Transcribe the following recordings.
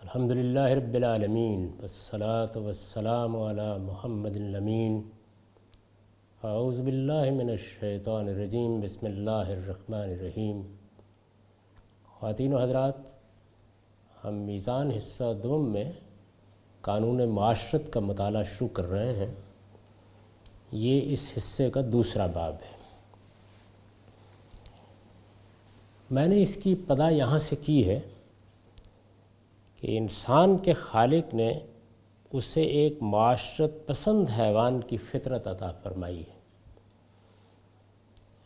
الحمدللہ رب العالمین والصلاة والسلام علی محمد الامین۔ اعوذ باللہ من الشیطان الرجیم، بسم اللہ الرحمن الرحیم۔ خواتین و حضرات، ہم میزان حصہ دوم میں قانون معاشرت کا مطالعہ شروع کر رہے ہیں۔ یہ اس حصے کا دوسرا باب ہے۔ میں نے اس کی ابتدا یہاں سے کی ہے کہ انسان کے خالق نے اسے ایک معاشرت پسند حیوان کی فطرت عطا فرمائی ہے۔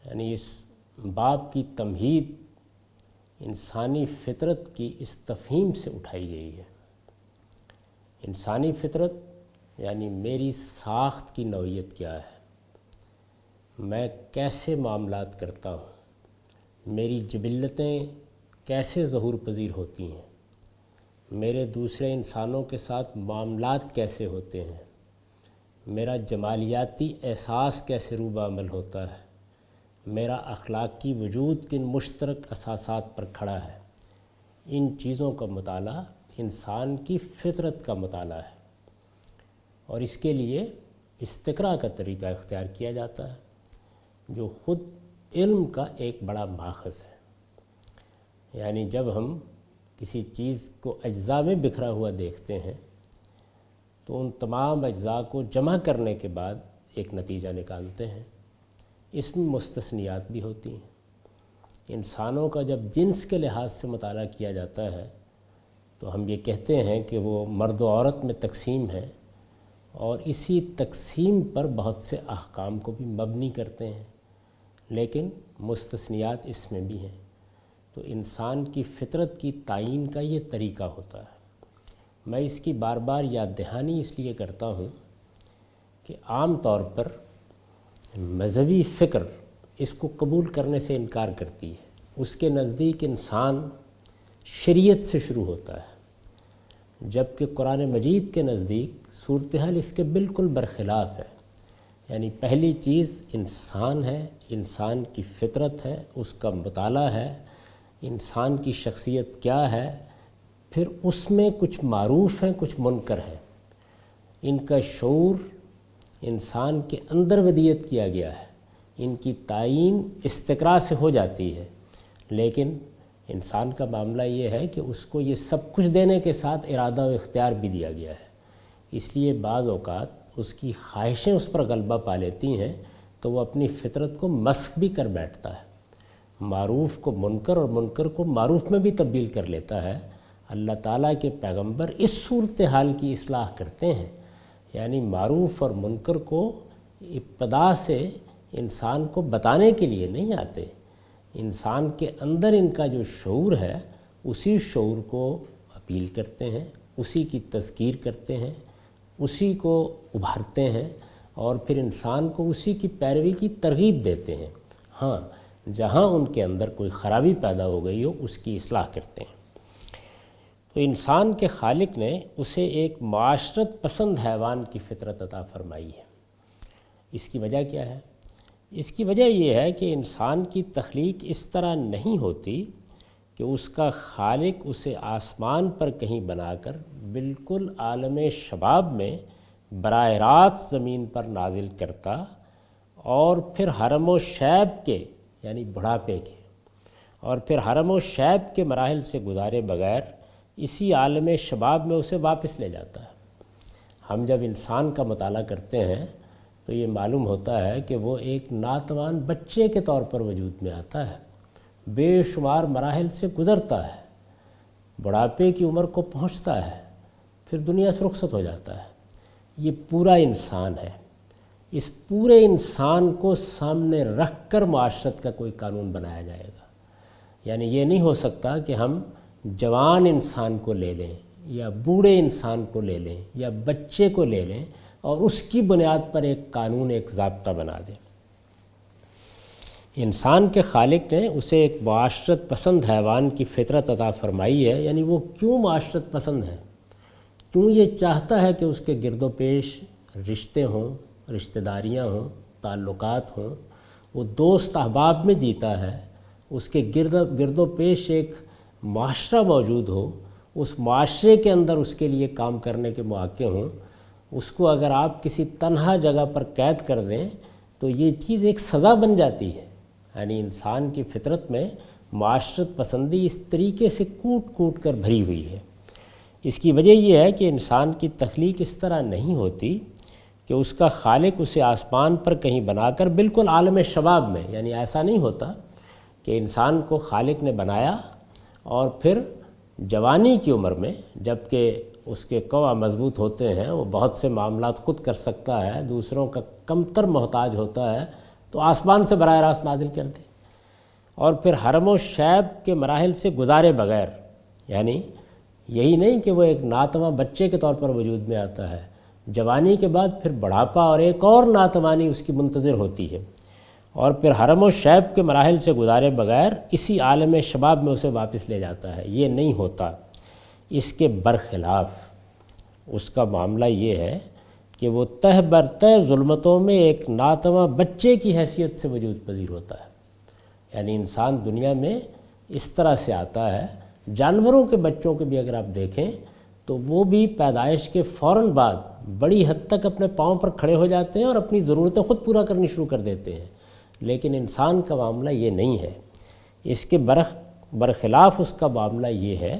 یعنی اس باب کی تمہید انسانی فطرت کی اس تفہیم سے اٹھائی گئی ہے۔ انسانی فطرت یعنی میری ساخت کی نوعیت کیا ہے، میں کیسے معاملات کرتا ہوں، میری جبلتیں کیسے ظہور پذیر ہوتی ہیں، میرے دوسرے انسانوں کے ساتھ معاملات کیسے ہوتے ہیں، میرا جمالیاتی احساس کیسے روبہ عمل ہوتا ہے، میرا اخلاقی وجود کن مشترک اساسات پر کھڑا ہے۔ ان چیزوں کا مطالعہ انسان کی فطرت کا مطالعہ ہے، اور اس کے لیے استقراء کا طریقہ اختیار کیا جاتا ہے، جو خود علم کا ایک بڑا ماخذ ہے۔ یعنی جب ہم کسی چیز کو اجزاء میں بکھرا ہوا دیکھتے ہیں تو ان تمام اجزاء کو جمع کرنے کے بعد ایک نتیجہ نکالتے ہیں۔ اس میں مستثنیات بھی ہوتی ہیں۔ انسانوں کا جب جنس کے لحاظ سے مطالعہ کیا جاتا ہے تو ہم یہ کہتے ہیں کہ وہ مرد و عورت میں تقسیم ہے، اور اسی تقسیم پر بہت سے احکام کو بھی مبنی کرتے ہیں، لیکن مستثنیات اس میں بھی ہیں۔ تو انسان کی فطرت کی تعین کا یہ طریقہ ہوتا ہے۔ میں اس کی بار بار یاد دہانی اس لیے کرتا ہوں کہ عام طور پر مذہبی فکر اس کو قبول کرنے سے انکار کرتی ہے۔ اس کے نزدیک انسان شریعت سے شروع ہوتا ہے، جبکہ قرآن مجید کے نزدیک صورتحال اس کے بالکل برخلاف ہے۔ یعنی پہلی چیز انسان ہے، انسان کی فطرت ہے، اس کا مطالعہ ہے، انسان کی شخصیت کیا ہے، پھر اس میں کچھ معروف ہیں، کچھ منکر ہیں۔ ان کا شعور انسان کے اندر ودیت کیا گیا ہے، ان کی تعین استقراء سے ہو جاتی ہے، لیکن انسان کا معاملہ یہ ہے کہ اس کو یہ سب کچھ دینے کے ساتھ ارادہ و اختیار بھی دیا گیا ہے۔ اس لیے بعض اوقات اس کی خواہشیں اس پر غلبہ پا لیتی ہیں تو وہ اپنی فطرت کو مسخ بھی کر بیٹھتا ہے، معروف کو منکر اور منکر کو معروف میں بھی تبدیل کر لیتا ہے۔ اللہ تعالیٰ کے پیغمبر اس صورتحال کی اصلاح کرتے ہیں، یعنی معروف اور منکر کو ابتدا سے انسان کو بتانے کے لیے نہیں آتے، انسان کے اندر ان کا جو شعور ہے اسی شعور کو اپیل کرتے ہیں، اسی کی تذکیر کرتے ہیں، اسی کو ابھارتے ہیں، اور پھر انسان کو اسی کی پیروی کی ترغیب دیتے ہیں۔ ہاں، جہاں ان کے اندر کوئی خرابی پیدا ہو گئی ہو اس کی اصلاح کرتے ہیں۔ تو انسان کے خالق نے اسے ایک معاشرت پسند حیوان کی فطرت عطا فرمائی ہے۔ اس کی وجہ کیا ہے؟ اس کی وجہ یہ ہے کہ انسان کی تخلیق اس طرح نہیں ہوتی کہ اس کا خالق اسے آسمان پر کہیں بنا کر بالکل عالم شباب میں براہ راست زمین پر نازل کرتا، اور پھر حرم و شیب کے یعنی بڑھاپے کے اور پھر حرم و شیب کے مراحل سے گزارے بغیر اسی عالم شباب میں اسے واپس لے جاتا ہے۔ ہم جب انسان کا مطالعہ کرتے ہیں تو یہ معلوم ہوتا ہے کہ وہ ایک ناتوان بچے کے طور پر وجود میں آتا ہے، بے شمار مراحل سے گزرتا ہے، بڑھاپے کی عمر کو پہنچتا ہے، پھر دنیا سے رخصت ہو جاتا ہے۔ یہ پورا انسان ہے۔ اس پورے انسان کو سامنے رکھ کر معاشرت کا کوئی قانون بنایا جائے گا۔ یعنی یہ نہیں ہو سکتا کہ ہم جوان انسان کو لے لیں یا بوڑھے انسان کو لے لیں یا بچے کو لے لیں اور اس کی بنیاد پر ایک قانون، ایک ضابطہ بنا دیں۔ انسان کے خالق نے اسے ایک معاشرت پسند حیوان کی فطرت عطا فرمائی ہے۔ یعنی وہ کیوں معاشرت پسند ہے، کیوں یہ چاہتا ہے کہ اس کے گرد و پیش رشتے ہوں، رشتہ داریاں ہوں، تعلقات ہوں، وہ دوست احباب میں جیتا ہے، اس کے گرد و پیش ایک معاشرہ موجود ہو، اس معاشرے کے اندر اس کے لیے کام کرنے کے مواقع ہوں، اس کو اگر آپ کسی تنہا جگہ پر قید کر دیں تو یہ چیز ایک سزا بن جاتی ہے۔ یعنی انسان کی فطرت میں معاشرت پسندی اس طریقے سے کوٹ کوٹ کر بھری ہوئی ہے۔ اس کی وجہ یہ ہے کہ انسان کی تخلیق اس طرح نہیں ہوتی کہ اس کا خالق اسے آسمان پر کہیں بنا کر بالکل عالم شباب میں، یعنی ایسا نہیں ہوتا کہ انسان کو خالق نے بنایا اور پھر جوانی کی عمر میں، جب کہ اس کے قوا مضبوط ہوتے ہیں، وہ بہت سے معاملات خود کر سکتا ہے، دوسروں کا کمتر محتاج ہوتا ہے، تو آسمان سے براہ راست نازل کر دے، اور پھر حرم و شیب کے مراحل سے گزارے بغیر، یعنی یہی نہیں کہ وہ ایک ناتواں بچے کے طور پر وجود میں آتا ہے، جوانی کے بعد پھر بڑھاپا اور ایک اور ناتوانی اس کی منتظر ہوتی ہے، اور پھر حرم و شیب کے مراحل سے گزارے بغیر اسی عالم شباب میں اسے واپس لے جاتا ہے۔ یہ نہیں ہوتا۔ اس کے برخلاف اس کا معاملہ یہ ہے کہ وہ تہ بر تہ ظلمتوں میں ایک ناتواں بچے کی حیثیت سے وجود پذیر ہوتا ہے۔ یعنی انسان دنیا میں اس طرح سے آتا ہے، جانوروں کے بچوں کے بھی اگر آپ دیکھیں تو وہ بھی پیدائش کے فوراً بعد بڑی حد تک اپنے پاؤں پر کھڑے ہو جاتے ہیں اور اپنی ضرورتیں خود پورا کرنی شروع کر دیتے ہیں، لیکن انسان کا معاملہ یہ نہیں ہے۔ اس کے برخلاف اس کا معاملہ یہ ہے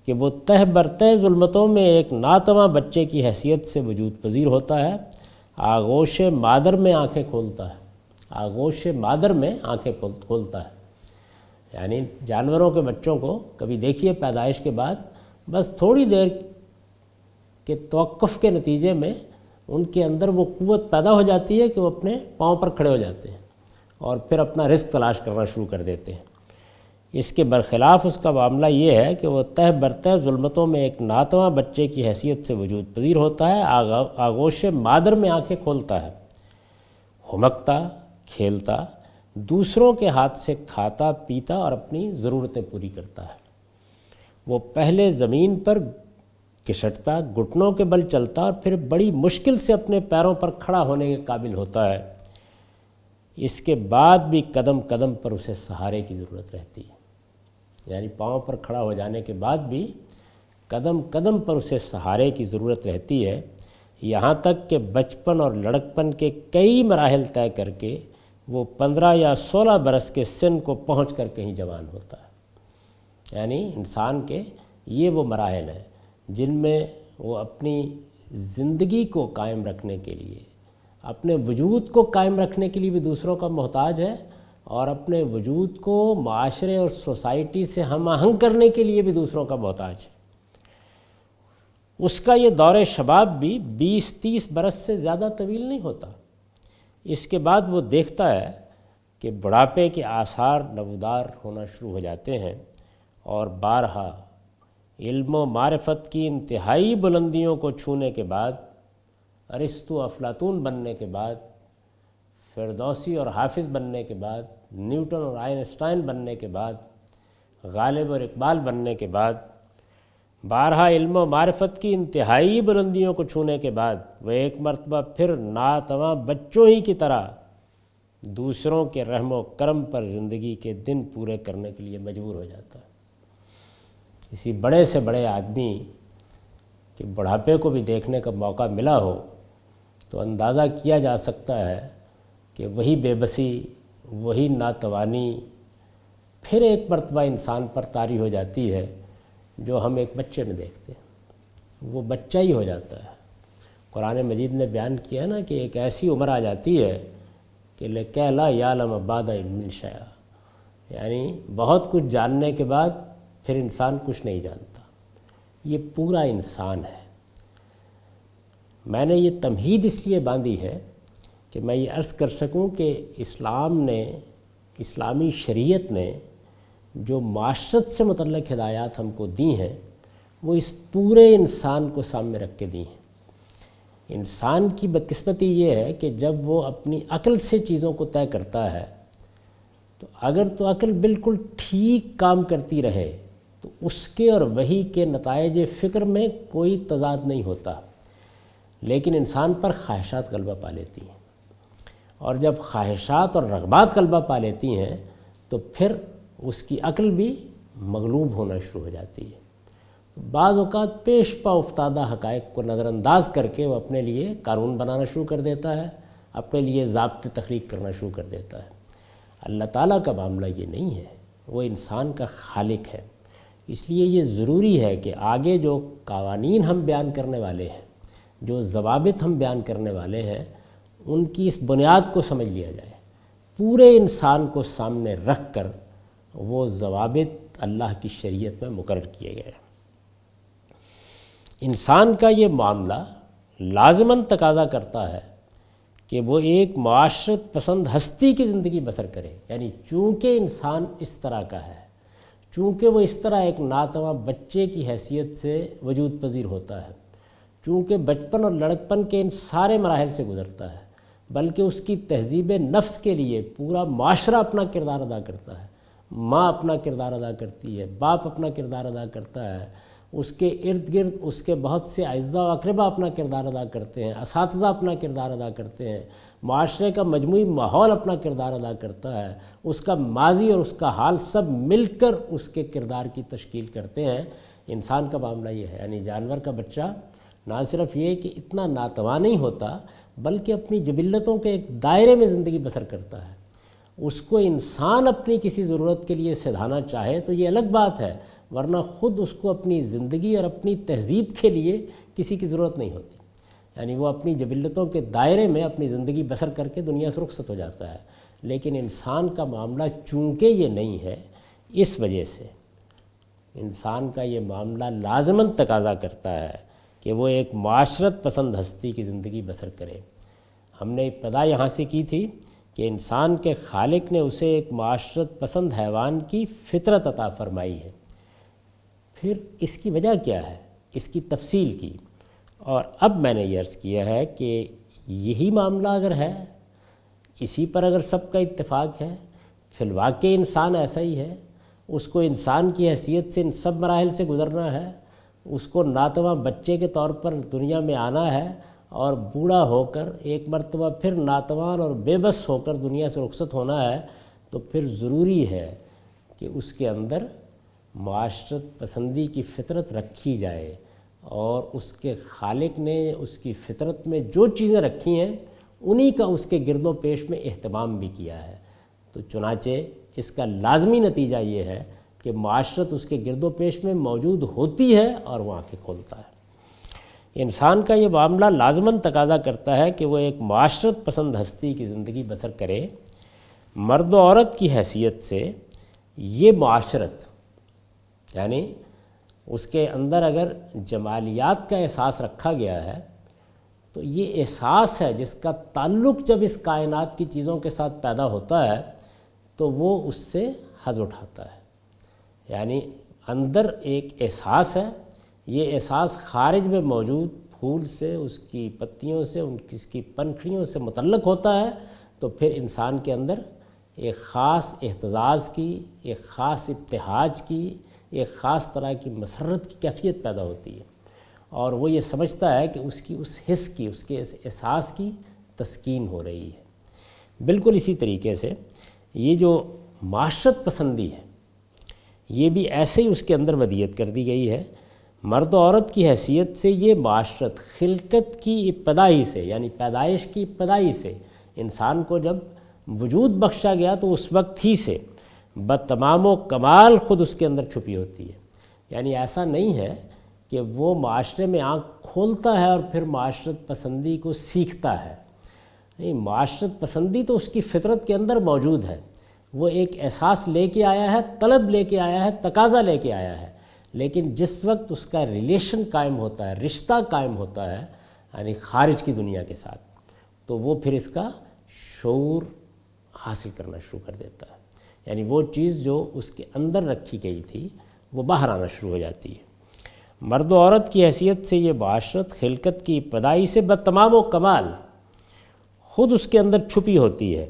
کہ وہ تہ بر تہ ظلمتوں میں ایک ناتواں بچے کی حیثیت سے وجود پذیر ہوتا ہے، آغوش مادر میں آنکھیں کھولتا ہے، آغوش مادر میں آنکھیں کھولتا ہے۔ یعنی جانوروں کے بچوں کو کبھی دیکھیے پیدائش کے بعد بس تھوڑی دیر کے توقف کے نتیجے میں ان کے اندر وہ قوت پیدا ہو جاتی ہے کہ وہ اپنے پاؤں پر کھڑے ہو جاتے ہیں اور پھر اپنا رزق تلاش کرنا شروع کر دیتے ہیں۔ اس کے برخلاف اس کا معاملہ یہ ہے کہ وہ تہ بر تہ ظلمتوں میں ایک ناتواں بچے کی حیثیت سے وجود پذیر ہوتا ہے، آغوش مادر میں آنکھیں کھولتا ہے، ہمکتا، کھیلتا، دوسروں کے ہاتھ سے کھاتا پیتا اور اپنی ضرورتیں پوری کرتا ہے۔ وہ پہلے زمین پر گھسٹتا، گھٹنوں کے بل چلتا اور پھر بڑی مشکل سے اپنے پیروں پر کھڑا ہونے کے قابل ہوتا ہے۔ اس کے بعد بھی قدم قدم پر اسے سہارے کی ضرورت رہتی ہے، یعنی پاؤں پر کھڑا ہو جانے کے بعد بھی قدم قدم پر اسے سہارے کی ضرورت رہتی ہے، یہاں تک کہ بچپن اور لڑکپن کے کئی مراحل طے کر کے وہ 15 یا 16 برس کے سن کو پہنچ کر کہیں جوان ہوتا ہے۔ یعنی انسان کے یہ وہ مراحل ہیں جن میں وہ اپنی زندگی کو قائم رکھنے کے لیے، اپنے وجود کو قائم رکھنے کے لیے بھی دوسروں کا محتاج ہے، اور اپنے وجود کو معاشرے اور سوسائٹی سے ہم آہنگ کرنے کے لیے بھی دوسروں کا محتاج ہے۔ اس کا یہ دور شباب بھی 20-30 برس سے زیادہ طویل نہیں ہوتا۔ اس کے بعد وہ دیکھتا ہے کہ بڑھاپے کے آثار نمودار ہونا شروع ہو جاتے ہیں، اور بارہا علم و معرفت کی انتہائی بلندیوں کو چھونے کے بعد، ارسطو افلاطون بننے کے بعد، فردوسی اور حافظ بننے کے بعد، نیوٹن اور آئنسٹائن بننے کے بعد، غالب اور اقبال بننے کے بعد، بارہا علم و معرفت کی انتہائی بلندیوں کو چھونے کے بعد وہ ایک مرتبہ پھر ناتواں بچوں ہی کی طرح دوسروں کے رحم و کرم پر زندگی کے دن پورے کرنے کے لیے مجبور ہو جاتا ہے۔ کسی بڑے سے بڑے آدمی کہ بڑھاپے کو بھی دیکھنے کا موقع ملا ہو تو اندازہ کیا جا سکتا ہے کہ وہی بے بسی، وہی ناتوانی پھر ایک مرتبہ انسان پر طاری ہو جاتی ہے جو ہم ایک بچے میں دیکھتے ہیں۔ وہ بچہ ہی ہو جاتا ہے۔ قرآن مجید نے بیان کیا نا کہ ایک ایسی عمر آ جاتی ہے کہ لَكَيْ لَا يَعْلَمَ بَعْدَ عِلْمٍ شَيْئًا، یعنی بہت کچھ جاننے کے بعد پھر انسان کچھ نہیں جانتا۔ یہ پورا انسان ہے۔ میں نے یہ تمہید اس لیے باندھی ہے کہ میں یہ عرض کر سکوں کہ اسلام نے، اسلامی شریعت نے جو معاشرت سے متعلق ہدایات ہم کو دی ہیں وہ اس پورے انسان کو سامنے رکھ کے دی ہیں۔ انسان کی بدقسمتی یہ ہے کہ جب وہ اپنی عقل سے چیزوں کو طے کرتا ہے تو اگر تو عقل بالکل ٹھیک کام کرتی رہے تو اس کے اور وحی کے نتائج فکر میں کوئی تضاد نہیں ہوتا، لیکن انسان پر خواہشات غلبہ پا لیتی ہیں، اور جب خواہشات اور رغبات غلبہ پا لیتی ہیں تو پھر اس کی عقل بھی مغلوب ہونا شروع ہو جاتی ہے۔ بعض اوقات پیش پا افتادہ حقائق کو نظر انداز کر کے وہ اپنے لیے قانون بنانا شروع کر دیتا ہے، اپنے لیے ضابطے تخلیق کرنا شروع کر دیتا ہے۔ اللہ تعالیٰ کا معاملہ یہ نہیں ہے، وہ انسان کا خالق ہے۔ اس لیے یہ ضروری ہے کہ آگے جو قوانین ہم بیان کرنے والے ہیں، جو ضوابط ہم بیان کرنے والے ہیں، ان کی اس بنیاد کو سمجھ لیا جائے، پورے انسان کو سامنے رکھ کر وہ ضوابط اللہ کی شریعت میں مقرر کیے گئے۔ انسان کا یہ معاملہ لازماً تقاضا کرتا ہے کہ وہ ایک معاشرت پسند ہستی کی زندگی بسر کرے، یعنی چونکہ انسان اس طرح کا ہے، چونکہ وہ اس طرح ایک ناتواں بچے کی حیثیت سے وجود پذیر ہوتا ہے، چونکہ بچپن اور لڑکپن کے ان سارے مراحل سے گزرتا ہے، بلکہ اس کی تہذیب نفس کے لیے پورا معاشرہ اپنا کردار ادا کرتا ہے، ماں اپنا کردار ادا کرتی ہے، باپ اپنا کردار ادا کرتا ہے، اس کے ارد گرد اس کے بہت سے اعزاء و اقربا اپنا کردار ادا کرتے ہیں، اساتذہ اپنا کردار ادا کرتے ہیں، معاشرے کا مجموعی ماحول اپنا کردار ادا کرتا ہے، اس کا ماضی اور اس کا حال سب مل کر اس کے کردار کی تشکیل کرتے ہیں۔ انسان کا معاملہ یہ ہے، یعنی جانور کا بچہ نہ صرف یہ کہ اتنا ناتواں نہیں ہوتا، بلکہ اپنی جبلتوں کے ایک دائرے میں زندگی بسر کرتا ہے۔ اس کو انسان اپنی کسی ضرورت کے لیے سدھانا چاہے تو یہ الگ بات ہے، ورنہ خود اس کو اپنی زندگی اور اپنی تہذیب کے لیے کسی کی ضرورت نہیں ہوتی، یعنی وہ اپنی جبلتوں کے دائرے میں اپنی زندگی بسر کر کے دنیا سے رخصت ہو جاتا ہے۔ لیکن انسان کا معاملہ چونکہ یہ نہیں ہے، اس وجہ سے انسان کا یہ معاملہ لازماً تقاضا کرتا ہے کہ وہ ایک معاشرت پسند ہستی کی زندگی بسر کرے۔ ہم نے ابتدا یہاں سے کی تھی کہ انسان کے خالق نے اسے ایک معاشرت پسند حیوان کی فطرت عطا فرمائی ہے۔ پھر اس کی وجہ کیا ہے، اس کی تفصیل کی، اور اب میں نے یہ عرض کیا ہے کہ یہی معاملہ اگر ہے، اسی پر اگر سب کا اتفاق ہے، فی الواقع انسان ایسا ہی ہے، اس کو انسان کی حیثیت سے ان سب مراحل سے گزرنا ہے، اس کو ناتواں بچے کے طور پر دنیا میں آنا ہے، اور بوڑھا ہو کر ایک مرتبہ پھر ناتوان اور بے بس ہو کر دنیا سے رخصت ہونا ہے، تو پھر ضروری ہے کہ اس کے اندر معاشرت پسندی کی فطرت رکھی جائے، اور اس کے خالق نے اس کی فطرت میں جو چیزیں رکھی ہیں انہی کا اس کے گرد و پیش میں اہتمام بھی کیا ہے۔ تو چنانچہ اس کا لازمی نتیجہ یہ ہے کہ معاشرت اس کے گرد و پیش میں موجود ہوتی ہے اور وہ آنکھیں کھولتا ہے۔ انسان کا یہ معاملہ لازماً تقاضا کرتا ہے کہ وہ ایک معاشرت پسند ہستی کی زندگی بسر کرے۔ مرد و عورت کی حیثیت سے یہ معاشرت، یعنی اس کے اندر اگر جمالیات کا احساس رکھا گیا ہے تو یہ احساس ہے جس کا تعلق جب اس کائنات کی چیزوں کے ساتھ پیدا ہوتا ہے تو وہ اس سے حظ اٹھاتا ہے، یعنی اندر ایک احساس ہے، یہ احساس خارج میں موجود پھول سے، اس کی پتیوں سے، اس کی پنکھڑیوں سے متعلق ہوتا ہے، تو پھر انسان کے اندر ایک خاص احتزاز کی، ایک خاص ابتہاج کی، ایک خاص طرح کی مسرت کی کیفیت پیدا ہوتی ہے، اور وہ یہ سمجھتا ہے کہ اس کی اس حس کی، اس کے اس احساس کی تسکین ہو رہی ہے۔ بالکل اسی طریقے سے یہ جو معاشرت پسندی ہے، یہ بھی ایسے ہی اس کے اندر ودیت کر دی گئی ہے۔ مرد و عورت کی حیثیت سے یہ معاشرت خلقت کی ابتدائی سے، یعنی پیدائش کی ابتدائی سے، انسان کو جب وجود بخشا گیا تو اس وقت ہی سے بتمام و کمال خود اس کے اندر چھپی ہوتی ہے۔ یعنی ایسا نہیں ہے کہ وہ معاشرے میں آنکھ کھولتا ہے اور پھر معاشرت پسندی کو سیکھتا ہے، نہیں، معاشرت پسندی تو اس کی فطرت کے اندر موجود ہے، وہ ایک احساس لے کے آیا ہے، طلب لے کے آیا ہے، تقاضا لے کے آیا ہے، لیکن جس وقت اس کا ریلیشن قائم ہوتا ہے، رشتہ قائم ہوتا ہے، یعنی خارج کی دنیا کے ساتھ، تو وہ پھر اس کا شعور حاصل کرنا شروع کر دیتا ہے، یعنی وہ چیز جو اس کے اندر رکھی گئی تھی وہ باہر آنا شروع ہو جاتی ہے۔ مرد و عورت کی حیثیت سے یہ معاشرت خلقت کی ابتدائی سے بتمام و کمال خود اس کے اندر چھپی ہوتی ہے،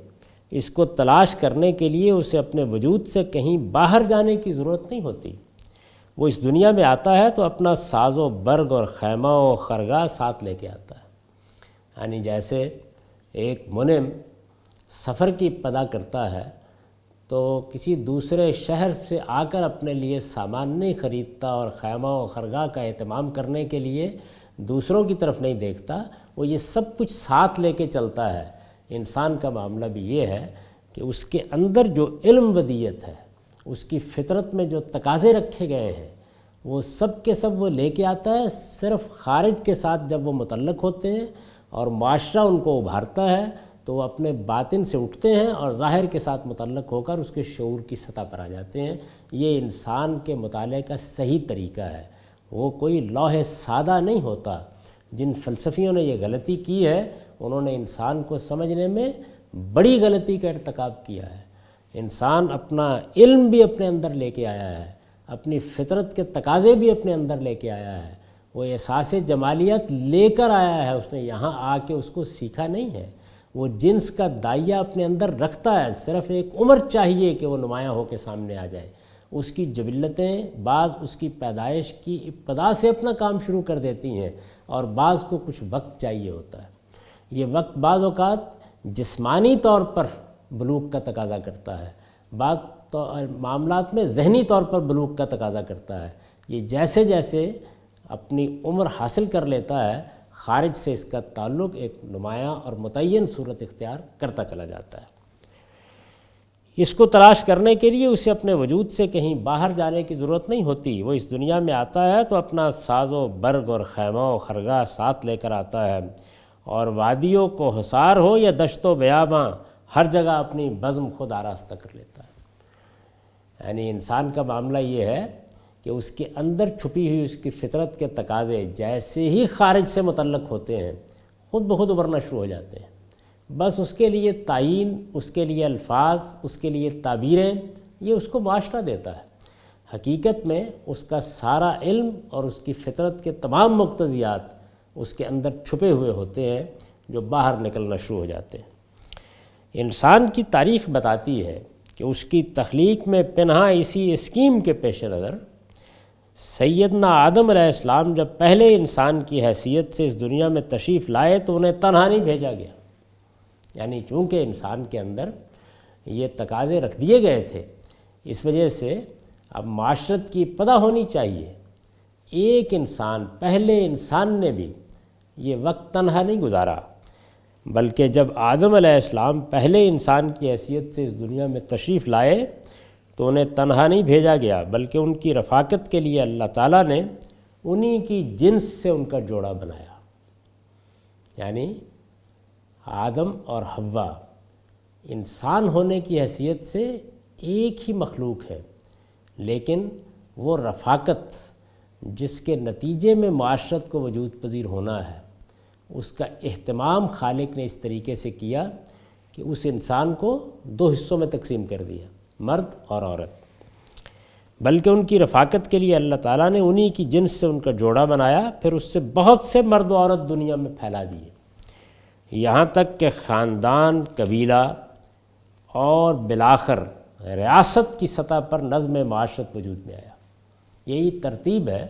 اس کو تلاش کرنے کے لیے اسے اپنے وجود سے کہیں باہر جانے کی ضرورت نہیں ہوتی۔ وہ اس دنیا میں آتا ہے تو اپنا ساز و برگ اور خیمہ و خرگاہ ساتھ لے کے آتا ہے، یعنی جیسے ایک منم سفر کی ابتدا کرتا ہے تو کسی دوسرے شہر سے آ کر اپنے لیے سامان نہیں خریدتا اور خیمہ و خرگاہ کا اہتمام کرنے کے لیے دوسروں کی طرف نہیں دیکھتا، وہ یہ سب کچھ ساتھ لے کے چلتا ہے۔ انسان کا معاملہ بھی یہ ہے کہ اس کے اندر جو علم ودیت ہے، اس کی فطرت میں جو تقاضے رکھے گئے ہیں، وہ سب کے سب وہ لے کے آتا ہے، صرف خارج کے ساتھ جب وہ متعلق ہوتے ہیں اور معاشرہ ان کو ابھارتا ہے تو وہ اپنے باطن سے اٹھتے ہیں اور ظاہر کے ساتھ متعلق ہو کر اس کے شعور کی سطح پر آ جاتے ہیں۔ یہ انسان کے مطالعے کا صحیح طریقہ ہے، وہ کوئی لوح سادہ نہیں ہوتا۔ جن فلسفیوں نے یہ غلطی کی ہے انہوں نے انسان کو سمجھنے میں بڑی غلطی کا ارتکاب کیا ہے۔ انسان اپنا علم بھی اپنے اندر لے کے آیا ہے، اپنی فطرت کے تقاضے بھی اپنے اندر لے کے آیا ہے، وہ احساس جمالیت لے کر آیا ہے، اس نے یہاں آ کے اس کو سیکھا نہیں ہے۔ وہ جنس کا دائیہ اپنے اندر رکھتا ہے، صرف ایک عمر چاہیے کہ وہ نمایاں ہو کے سامنے آ جائے۔ اس کی جبلتیں بعض اس کی پیدائش کی ابتدا سے اپنا کام شروع کر دیتی ہیں اور بعض کو کچھ وقت چاہیے ہوتا ہے۔ یہ وقت بعض اوقات جسمانی طور پر بلوغ کا تقاضا کرتا ہے، بعض معاملات میں ذہنی طور پر بلوغ کا تقاضا کرتا ہے۔ یہ جیسے جیسے اپنی عمر حاصل کر لیتا ہے، خارج سے اس کا تعلق ایک نمایاں اور متعین صورت اختیار کرتا چلا جاتا ہے۔ اس کو تلاش کرنے کے لیے اسے اپنے وجود سے کہیں باہر جانے کی ضرورت نہیں ہوتی۔ وہ اس دنیا میں آتا ہے تو اپنا ساز و برگ اور خیمہ و خرگاہ ساتھ لے کر آتا ہے، اور وادیوں کو حصار ہو یا دشت و بیاباں ہر جگہ اپنی بزم خود آراستہ کر لیتا ہے۔ یعنی انسان کا معاملہ یہ ہے کہ اس کے اندر چھپی ہوئی اس کی فطرت کے تقاضے جیسے ہی خارج سے متعلق ہوتے ہیں خود بخود ابھرنا شروع ہو جاتے ہیں۔ بس اس کے لیے تعین، اس کے لیے الفاظ، اس کے لیے تعبیریں، یہ اس کو معاشرہ دیتا ہے۔ حقیقت میں اس کا سارا علم اور اس کی فطرت کے تمام مقتضیات اس کے اندر چھپے ہوئے ہوتے ہیں جو باہر نکلنا شروع ہو جاتے ہیں۔ انسان کی تاریخ بتاتی ہے کہ اس کی تخلیق میں پنہاں اسی اسکیم کے پیش نظر سیدنا آدم علیہ السلام جب پہلے انسان کی حیثیت سے اس دنیا میں تشریف لائے تو انہیں تنہا نہیں بھیجا گیا۔ یعنی چونکہ انسان کے اندر یہ تقاضے رکھ دیے گئے تھے، اس وجہ سے اب معاشرت کی ابتدا ہونی چاہیے۔ ایک انسان، پہلے انسان نے بھی یہ وقت تنہا نہیں گزارا، بلکہ جب آدم علیہ السلام پہلے انسان کی حیثیت سے اس دنیا میں تشریف لائے تو انہیں تنہا نہیں بھیجا گیا، بلکہ ان کی رفاقت کے لیے اللہ تعالیٰ نے انہی کی جنس سے ان کا جوڑا بنایا۔ یعنی آدم اور حوا انسان ہونے کی حیثیت سے ایک ہی مخلوق ہے، لیکن وہ رفاقت جس کے نتیجے میں معاشرت کو وجود پذیر ہونا ہے، اس کا اہتمام خالق نے اس طریقے سے کیا کہ اس انسان کو دو حصوں میں تقسیم کر دیا، مرد اور عورت۔ بلکہ ان کی رفاقت کے لیے اللہ تعالیٰ نے انہی کی جنس سے ان کا جوڑا بنایا، پھر اس سے بہت سے مرد و عورت دنیا میں پھیلا دیے، یہاں تک کہ خاندان، قبیلہ اور بالآخر ریاست کی سطح پر نظم معاشرت وجود میں آیا۔ یہی ترتیب ہے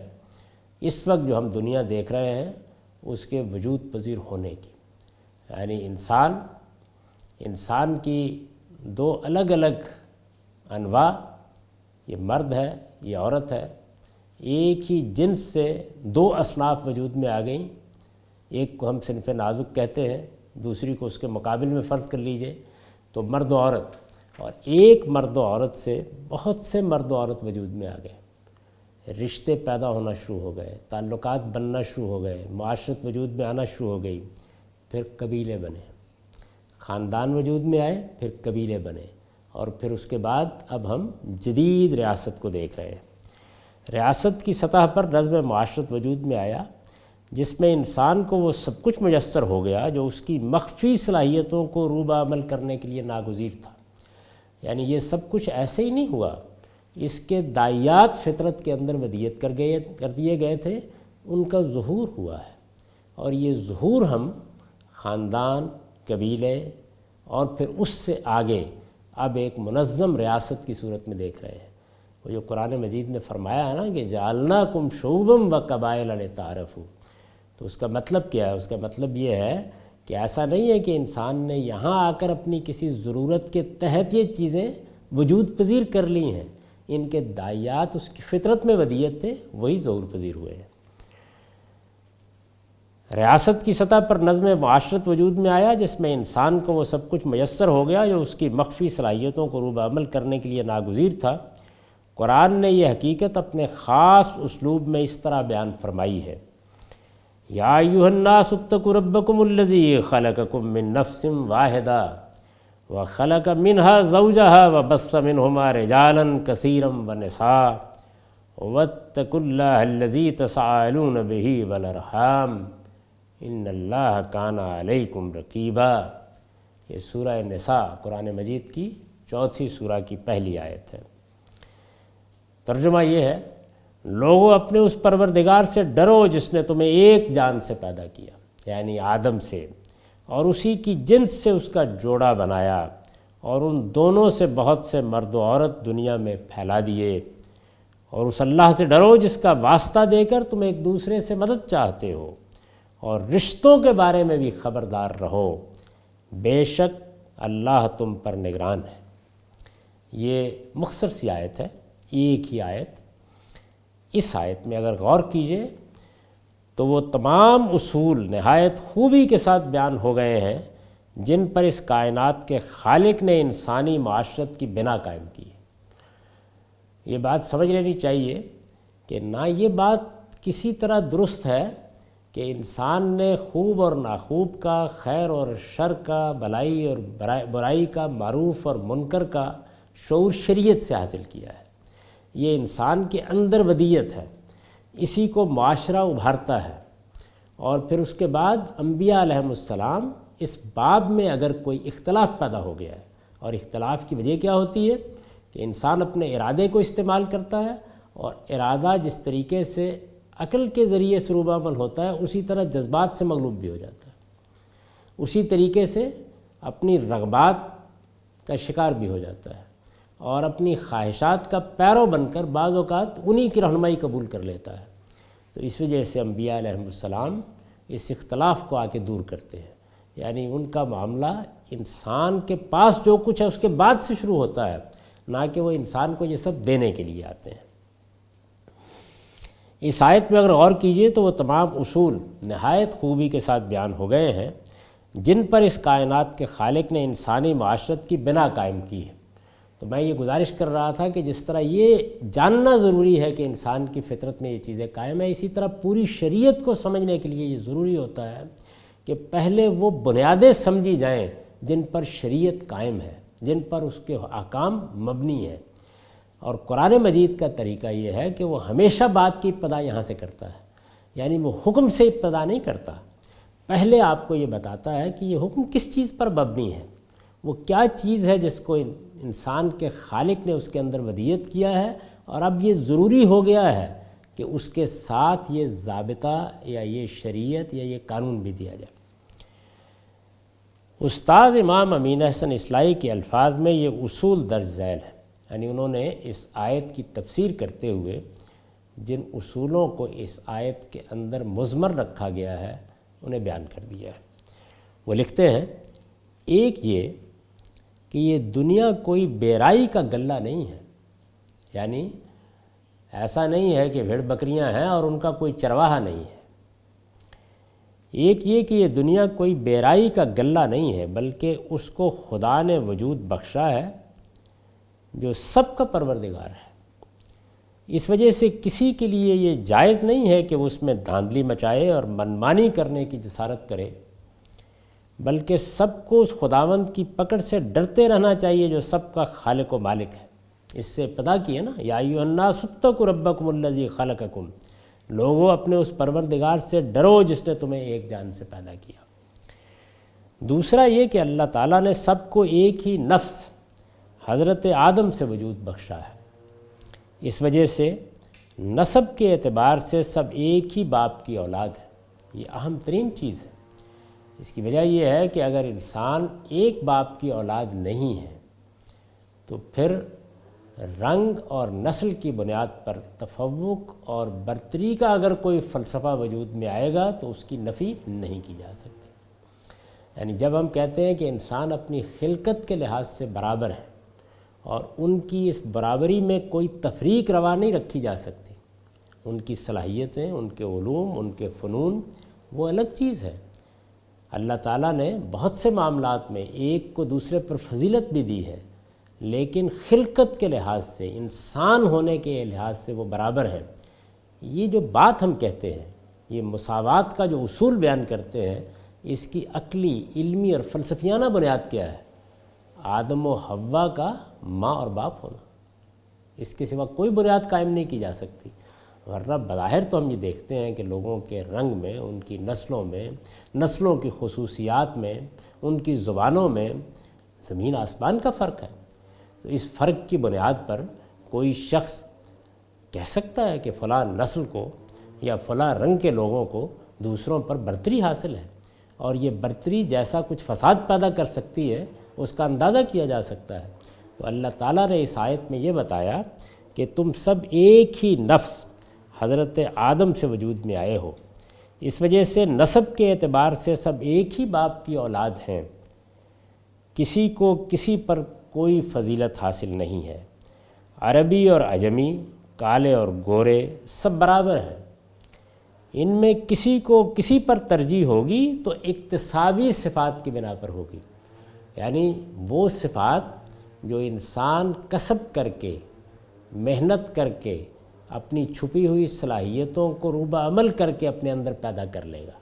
اس وقت جو ہم دنیا دیکھ رہے ہیں اس کے وجود پذیر ہونے کی۔ یعنی انسان کی دو الگ الگ انواع، یہ مرد ہے، یہ عورت ہے، ایک ہی جنس سے دو اصناف وجود میں آ گئیں۔ ایک کو ہم صنف نازک کہتے ہیں، دوسری کو اس کے مقابل میں فرض کر لیجئے تو مرد و عورت، اور ایک مرد و عورت سے بہت سے مرد و عورت وجود میں آ گئے، رشتے پیدا ہونا شروع ہو گئے، تعلقات بننا شروع ہو گئے، معاشرت وجود میں آنا شروع ہو گئی، پھر قبیلے بنے، خاندان وجود میں آئے، پھر قبیلے بنے، اور پھر اس کے بعد اب ہم جدید ریاست کو دیکھ رہے ہیں۔ ریاست کی سطح پر نظم معاشرت وجود میں آیا جس میں انسان کو وہ سب کچھ میسر ہو گیا جو اس کی مخفی صلاحیتوں کو روبہ عمل کرنے کے لیے ناگزیر تھا۔ یعنی یہ سب کچھ ایسے ہی نہیں ہوا، اس کے دائیات فطرت کے اندر ودیت کر دیے گئے تھے، ان کا ظہور ہوا ہے، اور یہ ظہور ہم خاندان، قبیلے اور پھر اس سے آگے اب ایک منظم ریاست کی صورت میں دیکھ رہے ہیں۔ وہ جو قرآن مجید نے فرمایا ہے نا کہ جعلناکم شعوبا وقبائل لتعارفوا، تو اس کا مطلب کیا ہے؟ اس کا مطلب یہ ہے کہ ایسا نہیں ہے کہ انسان نے یہاں آ کر اپنی کسی ضرورت کے تحت یہ چیزیں وجود پذیر کر لی ہیں، ان کے داعیات اس کی فطرت میں ودیت تھے، وہی ظہور پذیر ہوئے ہیں۔ ریاست کی سطح پر نظم معاشرت وجود میں آیا جس میں انسان کو وہ سب کچھ میسر ہو گیا جو اس کی مخفی صلاحیتوں کو روبہ عمل کرنے کے لیے ناگزیر تھا۔ قرآن نے یہ حقیقت اپنے خاص اسلوب میں اس طرح بیان فرمائی ہے، یا ایھا الناس اتقوا ربکم الذی خلقکم من نفس واحدہ وخلق منها زوجها وبث منہما رجالا کثیرا ونساء واتقوا اللہ الذی تساءلون بہ والارحام ان اللہ کان علیکم رقیبا۔ یہ سورہ نساء قرآن مجید کی 4 سورہ کی پہلی آیت ہے۔ ترجمہ یہ ہے، لوگوں اپنے اس پروردگار سے ڈرو جس نے تمہیں ایک جان سے پیدا کیا، یعنی آدم سے، اور اسی کی جنس سے اس کا جوڑا بنایا، اور ان دونوں سے بہت سے مرد و عورت دنیا میں پھیلا دیے، اور اس اللہ سے ڈرو جس کا واسطہ دے کر تم ایک دوسرے سے مدد چاہتے ہو، اور رشتوں کے بارے میں بھی خبردار رہو، بے شک اللہ تم پر نگران ہے۔ یہ مختصر سی آیت ہے، ایک ہی آیت۔ اس آیت میں اگر غور کیجئے تو وہ تمام اصول نہایت خوبی کے ساتھ بیان ہو گئے ہیں جن پر اس کائنات کے خالق نے انسانی معاشرت کی بنا قائم کی ہے۔ یہ بات سمجھ لینی چاہیے کہ نہ یہ بات کسی طرح درست ہے کہ انسان نے خوب اور ناخوب کا، خیر اور شر کا، بھلائی اور برائی کا، معروف اور منکر کا شعور شریعت سے حاصل کیا ہے۔ یہ انسان کے اندر ودیت ہے، اسی کو معاشرہ ابھارتا ہے، اور پھر اس کے بعد انبیاء علیہم السلام اس باب میں اگر کوئی اختلاف پیدا ہو گیا ہے، اور اختلاف کی وجہ کیا ہوتی ہے کہ انسان اپنے ارادے کو استعمال کرتا ہے، اور ارادہ جس طریقے سے عقل کے ذریعے سے روبہ عمل ہوتا ہے اسی طرح جذبات سے مغلوب بھی ہو جاتا ہے، اسی طریقے سے اپنی رغبات کا شکار بھی ہو جاتا ہے، اور اپنی خواہشات کا پیرو بن کر بعض اوقات انہی کی رہنمائی قبول کر لیتا ہے۔ تو اس وجہ سے انبیاء علیہم السلام اس اختلاف کو آ کے دور کرتے ہیں، یعنی ان کا معاملہ انسان کے پاس جو کچھ ہے اس کے بعد سے شروع ہوتا ہے، نہ کہ وہ انسان کو یہ سب دینے کے لیے آتے ہیں۔ اس آیت میں اگر غور کیجئے تو وہ تمام اصول نہایت خوبی کے ساتھ بیان ہو گئے ہیں جن پر اس کائنات کے خالق نے انسانی معاشرت کی بنا قائم کی ہے۔ تو میں یہ گزارش کر رہا تھا کہ جس طرح یہ جاننا ضروری ہے کہ انسان کی فطرت میں یہ چیزیں قائم ہیں، اسی طرح پوری شریعت کو سمجھنے کے لیے یہ ضروری ہوتا ہے کہ پہلے وہ بنیادیں سمجھی جائیں جن پر شریعت قائم ہے، جن پر اس کے احکام مبنی ہیں۔ اور قرآن مجید کا طریقہ یہ ہے کہ وہ ہمیشہ بات کی ابتدا یہاں سے کرتا ہے، یعنی وہ حکم سے ابتدا نہیں کرتا، پہلے آپ کو یہ بتاتا ہے کہ یہ حکم کس چیز پر مبنی ہے، وہ کیا چیز ہے جس کو انسان کے خالق نے اس کے اندر ودیت کیا ہے، اور اب یہ ضروری ہو گیا ہے کہ اس کے ساتھ یہ ضابطہ یا یہ شریعت یا یہ قانون بھی دیا جائے۔ استاذ امام امین احسن اصلاحی کے الفاظ میں یہ اصول درج ذیل ہے، یعنی انہوں نے اس آیت کی تفسیر کرتے ہوئے جن اصولوں کو اس آیت کے اندر مضمر رکھا گیا ہے انہیں بیان کر دیا ہے۔ وہ لکھتے ہیں، ایک یہ کہ یہ دنیا کوئی بیرائی کا غلہ نہیں ہے، یعنی ایسا نہیں ہے کہ بھیڑ بکریاں ہیں اور ان کا کوئی چرواہا نہیں ہے۔ ایک یہ کہ یہ دنیا کوئی بیرائی کا غلہ نہیں ہے، بلکہ اس کو خدا نے وجود بخشا ہے جو سب کا پروردگار ہے۔ اس وجہ سے کسی کے لیے یہ جائز نہیں ہے کہ وہ اس میں دھاندلی مچائے اور منمانی کرنے کی جسارت کرے، بلکہ سب کو اس خداوند کی پکڑ سے ڈرتے رہنا چاہیے جو سب کا خالق و مالک ہے۔ اس سے ابتدا کی ہے نا، یا ایھا الناس اتقوا ربکم الذی خلقکم، لوگوں اپنے اس پروردگار سے ڈرو جس نے تمہیں ایک جان سے پیدا کیا۔ دوسرا یہ کہ اللہ تعالیٰ نے سب کو ایک ہی نفس حضرت آدم سے وجود بخشا ہے، اس وجہ سے نسب کے اعتبار سے سب ایک ہی باپ کی اولاد ہے۔ یہ اہم ترین چیز ہے۔ اس کی وجہ یہ ہے کہ اگر انسان ایک باپ کی اولاد نہیں ہے تو پھر رنگ اور نسل کی بنیاد پر تفوق اور برتری کا اگر کوئی فلسفہ وجود میں آئے گا تو اس کی نفی نہیں کی جا سکتی۔ یعنی جب ہم کہتے ہیں کہ انسان اپنی خلقت کے لحاظ سے برابر ہے اور ان کی اس برابری میں کوئی تفریق روا نہیں رکھی جا سکتی۔ ان کی صلاحیتیں، ان کے علوم، ان کے فنون وہ الگ چیز ہے۔ اللہ تعالیٰ نے بہت سے معاملات میں ایک کو دوسرے پر فضیلت بھی دی ہے، لیکن خلقت کے لحاظ سے، انسان ہونے کے لحاظ سے وہ برابر ہیں۔ یہ جو بات ہم کہتے ہیں، یہ مساوات کا جو اصول بیان کرتے ہیں، اس کی عقلی، علمی اور فلسفیانہ بنیاد کیا ہے؟ آدم و حوا کا ماں اور باپ ہونا، اس کے سوا کوئی بنیاد قائم نہیں کی جا سکتی۔ ورنہ بظاہر تو ہم یہ دیکھتے ہیں کہ لوگوں کے رنگ میں، ان کی نسلوں میں، نسلوں کی خصوصیات میں، ان کی زبانوں میں زمین آسمان کا فرق ہے۔ تو اس فرق کی بنیاد پر کوئی شخص کہہ سکتا ہے کہ فلاں نسل کو یا فلاں رنگ کے لوگوں کو دوسروں پر برتری حاصل ہے، اور یہ برتری جیسا کچھ فساد پیدا کر سکتی ہے اس کا اندازہ کیا جا سکتا ہے۔ تو اللہ تعالیٰ نے اس آیت میں یہ بتایا کہ تم سب ایک ہی نفس حضرت آدم سے وجود میں آئے ہو، اس وجہ سے نسب کے اعتبار سے سب ایک ہی باپ کی اولاد ہیں، کسی کو کسی پر کوئی فضیلت حاصل نہیں ہے۔ عربی اور عجمی، کالے اور گورے سب برابر ہیں، ان میں کسی کو کسی پر ترجیح ہوگی تو اکتسابی صفات کی بنا پر ہوگی، یعنی وہ صفات جو انسان کسب کر کے، محنت کر کے، اپنی چھپی ہوئی صلاحیتوں کو روبہ عمل کر کے اپنے اندر پیدا کر لے گا،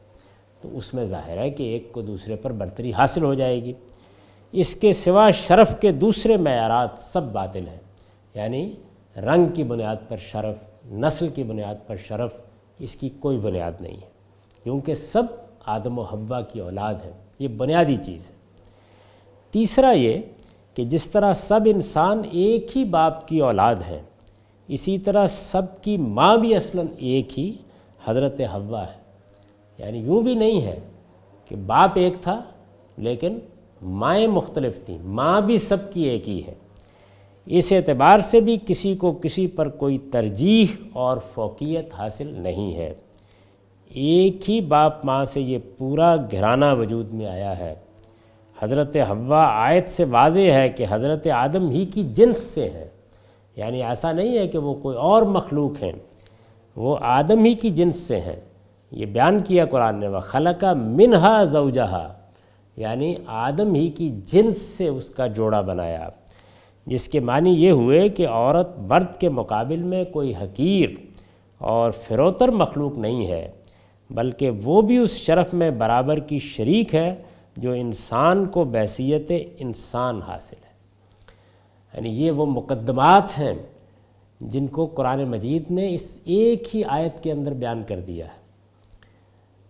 تو اس میں ظاہر ہے کہ ایک کو دوسرے پر برتری حاصل ہو جائے گی۔ اس کے سوا شرف کے دوسرے معیارات سب باطل ہیں، یعنی رنگ کی بنیاد پر شرف، نسل کی بنیاد پر شرف، اس کی کوئی بنیاد نہیں ہے، کیونکہ سب آدم و حوا کی اولاد ہیں۔ یہ بنیادی چیز ہے۔ تیسرا یہ کہ جس طرح سب انسان ایک ہی باپ کی اولاد ہیں، اسی طرح سب کی ماں بھی اصلاً ایک ہی حضرت حوا ہے، یعنی یوں بھی نہیں ہے کہ باپ ایک تھا لیکن مائیں مختلف تھیں، ماں بھی سب کی ایک ہی ہے۔ اس اعتبار سے بھی کسی کو کسی پر کوئی ترجیح اور فوقیت حاصل نہیں ہے، ایک ہی باپ ماں سے یہ پورا گھرانہ وجود میں آیا ہے۔ حضرت حوا آیت سے واضح ہے کہ حضرت آدم ہی کی جنس سے ہیں، یعنی ایسا نہیں ہے کہ وہ کوئی اور مخلوق ہیں، وہ آدم ہی کی جنس سے ہیں۔ یہ بیان کیا قرآن نے، وَخَلَقَ مِنْهَا زَوْجَهَا، یعنی آدم ہی کی جنس سے اس کا جوڑا بنایا، جس کے معنی یہ ہوئے کہ عورت مرد کے مقابل میں کوئی حقیر اور فروتر مخلوق نہیں ہے، بلکہ وہ بھی اس شرف میں برابر کی شریک ہے جو انسان کو بحیثیت انسان حاصل ہے۔ یعنی یہ وہ مقدمات ہیں جن کو قرآن مجید نے اس ایک ہی آیت کے اندر بیان کر دیا ہے۔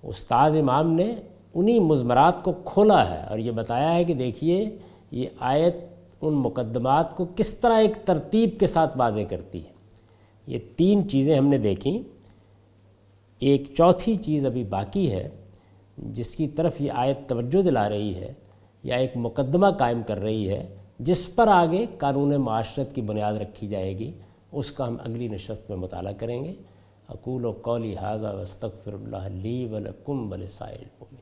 استاذ امام نے انہی مضمرات کو کھولا ہے اور یہ بتایا ہے کہ دیکھیے یہ آیت ان مقدمات کو کس طرح ایک ترتیب کے ساتھ واضح کرتی ہے۔ یہ تین چیزیں ہم نے دیکھیں، ایک چوتھی چیز ابھی باقی ہے جس کی طرف یہ آیت توجہ دلا رہی ہے یا ایک مقدمہ قائم کر رہی ہے، جس پر آگے قانون معاشرت کی بنیاد رکھی جائے گی، اس کا ہم اگلی نشست میں مطالعہ کریں گے۔ اقول قولی ھذا واستغفر اللہ لی ولکم ولسائر المؤمنین۔